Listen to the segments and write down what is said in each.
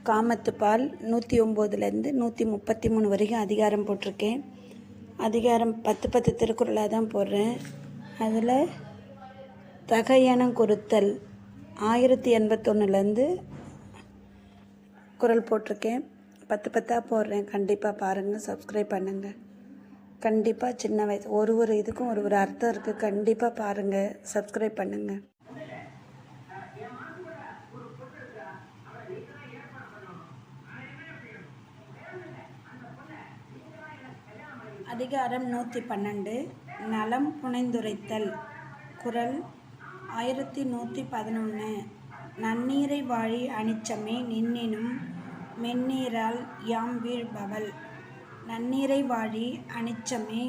காமத்துப்பால் 109லேருந்து 133 வரைக்கும் அதிகாரம் போட்டிருக்கேன். அதிகாரம் 10 திருக்குறளாக தான் போடுறேன். அதில் தகையணம் குறித்தல் 1081லேருந்து குறள் போட்டிருக்கேன். 10 போடுறேன். கண்டிப்பாக பாருங்கள், சப்ஸ்கிரைப் பண்ணுங்கள். கண்டிப்பாக சின்ன வயசு ஒரு இதுக்கும் ஒரு அர்த்தம் இருக்குது. கண்டிப்பாக பாருங்கள், சப்ஸ்கிரைப் பண்ணுங்கள். அதிகாரம் 112 நலம் புனைந்துரைத்தல். குறள் 1111. நன்னீரை வாழி அனிச்சமே நின்னினும் மென்னீரால் யாம் வீழ்பவள். நன்னீரை வாழி அனிச்சமே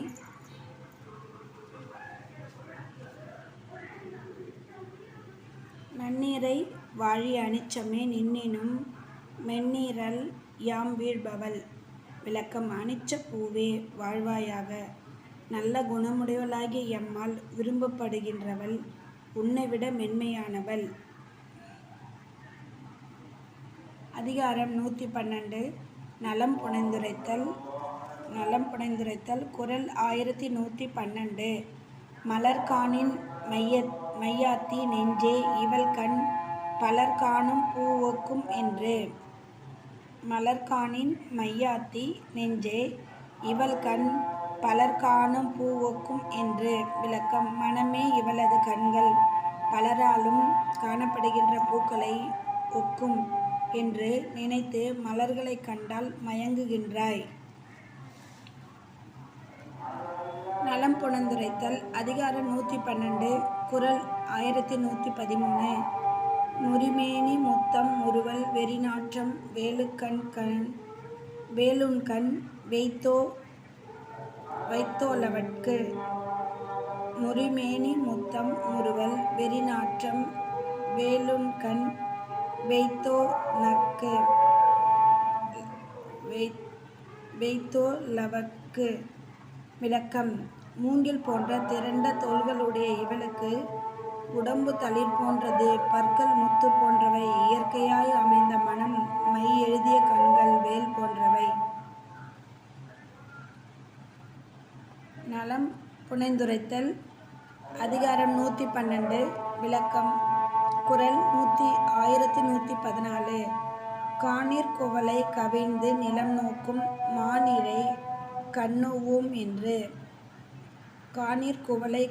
நன்னீரை வாழி அனிச்சமே நின்னினும் மென்னீரால் யாம் வீழ்பவள். விளக்கம். அனிச்ச பூவே வாழ்வாயாக. நல்ல குணமுடையவளாகிய எம்மால் விரும்பப்படுகின்றவள் உன்னைவிட மென்மையானவள். அதிகாரம் 112 நலம் புனைந்துரைத்தல். நலம் புனைந்துரைத்தல். குறள் 1112. மலர்காணின் மையாத்தி நெஞ்சே இவள்கண் பலர்காணும் பூவொக்கும் என்று. மலர்காணின் மையாத்தி நெஞ்சே இவள்கண் பலர்காணும் பூவொக்கும் என்று. விளக்கம். மனமே இவளது கண்கள் பலராலும் காணப்படுகின்ற பூக்களை ஒக்கும் என்று நினைத்து மலர்களை கண்டால் மயங்குகின்றாய். நலம் புனைந்துரைத்தல். அதிகாரம் 112 குறள் 1113. நுரிமேனி முத்தம் முறுவல் வெறிநாற்றம் வேலுண்கண் வைத்தோலவட்கு. நுரிமேனி முத்தம் முறுவல் வெறிநாற்றம் வேலுண்கண் வைத்தோலவட்கு. விளக்கம். மூங்கில் போன்ற திரண்ட தோள்களுடைய இவளுக்கு உடம்பு தளிர் போன்றது, பற்கள் முத்து போன்றவை, இயற்கையாய் அமைந்த மனம், மை எழுதிய கண்கள் வேல் போன்றவை. நலம் புனைந்துரைத்தல். அதிகாரம் 112 விளக்கம். குறள் 1114. காணிற் குவளை கவிழ்ந்து நிலம் நோக்கும் மானிழை கண்ணொவ்வோம் என்று. காணிற் குவளை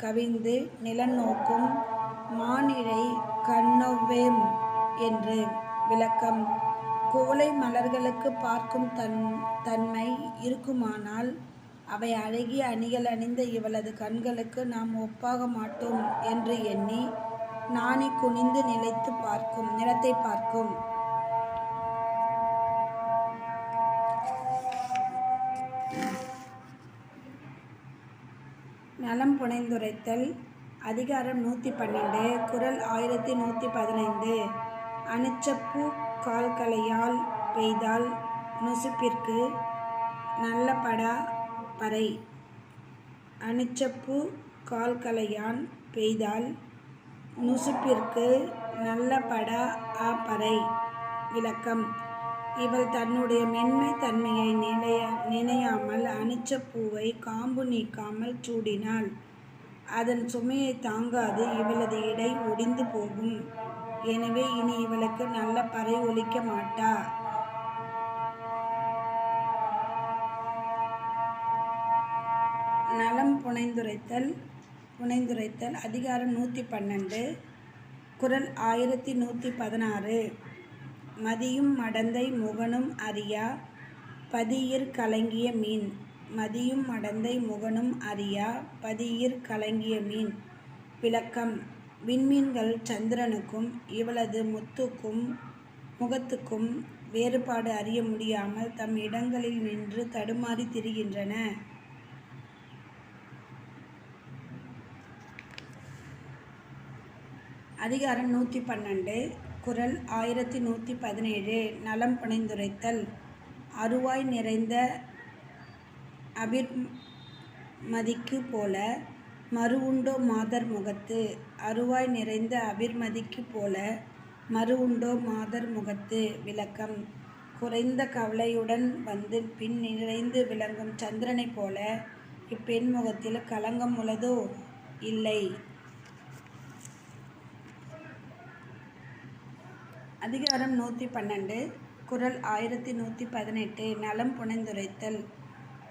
கவிழ்ந்து நிலம் நோக்கும் மானிழை கண்ணொவ்வேம் என்று. விளக்கம். குவளை மலர்களுக்கு பார்க்கும் தன்மை இருக்குமானால் அவை அழகிய அணிகள் அணிந்த இவளது கண்களுக்கு நாம் ஒப்பாக மாட்டோம் என்று எண்ணி நாணி குனிந்து நிலத்தை பார்க்கும். நலம் புனைந்துரைத்தல். அதிகாரம் 112 குறள் 1115. அனிச்சப்பூ கால்களையால் பெய்தால் நுசுப்பிற்கு நல்லபடா பறை. அனிச்சப்பூ கால்களையான் பெய்தால் நுசுப்பிற்கு நல்லபடா பறை. விளக்கம். இவள் தன்னுடைய மென்மை தன்மையை நினையாமல் அனிச்சப்பூவை காம்பு நீக்காமல் சூடினாள். அதன் சுமையை தாங்காது இவளது இடை ஒடிந்து போகும். எனவே இனி இவளுக்கு நல்ல பறை ஒலிக்க மாட்டா. நலம் புனைந்துரைத்தல். அதிகாரம் 112 குறள் 1116. மதியும் மடந்தை முகனும் அறியா பதியிற் கலங்கிய மீன். மதியும் மடந்தை முகனும் அறியா பதியிற் கலங்கிய மீன். விளக்கம். விண்மீன்கள் சந்திரனுக்கும் இவளது முகத்துக்கும் வேறுபாடு அறிய முடியாமல் தம் இடங்களில் நின்று தடுமாறி திரிகின்றன. அதிகாரம் 112 குறள் 1117. நலம் புனைந்துரைத்தல். அருவாய் நிறைந்த மதிக்கு போல மறுவுண்டோ மாதர் முகத்து. அருவாய் நிறைந்த அபிர்மதிக்கு போல மறுவுண்டோ மாதர் முகத்து. விளக்கம்: குறைந்த கவலையுடன் வந்து பின் நிறைந்து விளங்கும் சந்திரனைப் போல இப்பெண் முகத்தில் களங்கம் உள்ளதோ? இல்லை. அதிகாரம் 112 குறள் 1118 நலம் புனைந்துரைத்தல்.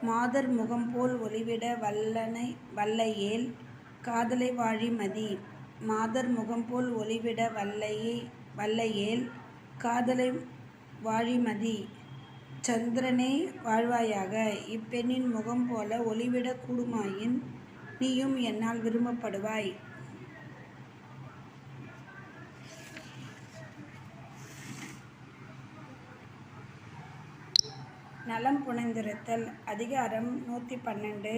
மாதர் முகம்போல் ஒளிவிட வல்லையேல் காதலை வாழி மதி. மாதர் முகம்போல் ஒளிவிட வல்லையேல் காதலை வாழி மதி. சந்திரனே வாழ்வாயாக. இப்பெண்ணின் முகம் போல ஒளிவிடக் கூடுமாயின் நீயும் என்னால் விரும்பப்படுவாய். நலம் புனைந்துரைத்தல். அதிகாரம் 112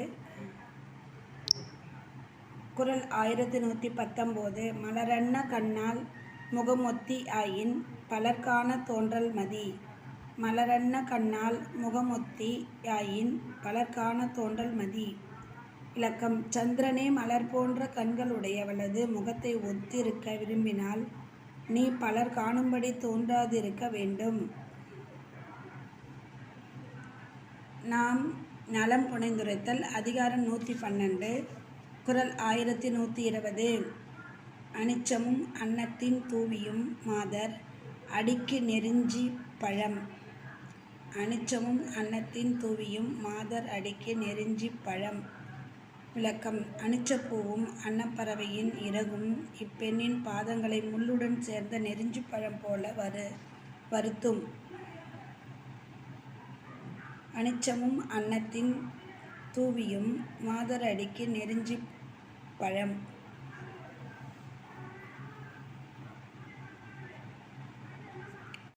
குறள் 1119 மலரன்ன கண்ணால் முகமொத்தி ஆயின் பலர்காண தோன்றல் மதி. மலரன்ன கண்ணால் முகமொத்தி யாயின் பலர்காண தோன்றல் மதி. விளக்கம்: சந்திரனே மலர் போன்ற கண்களுடையவளது முகத்தை ஒத்திருக்க விரும்பினால் நீ பலர் காணும்படி தோன்றாதிருக்க வேண்டும். நாம் நலம் புனைந்துரைத்தல். அதிகாரம் 112 குறள் 1120 அனிச்சமும் அன்னத்தின் தூவியும் மாதர் அடிக்கு நெருஞ்சி பழம். அனிச்சமும் அன்னத்தின் தூவியும் மாதர் அடிக்கு நெருஞ்சி பழம். விளக்கம்: அனிச்சப்பூவும் அன்னப்பறவையின் இறகும் இப்பெண்ணின் பாதங்களை முள்ளுடன் சேர்ந்த நெருஞ்சி பழம் போல வருத்தும். அனிச்சமும் அன்னத்தின் தூவியும் மாதர் அடிக்கு நெருஞ்சி பழம்.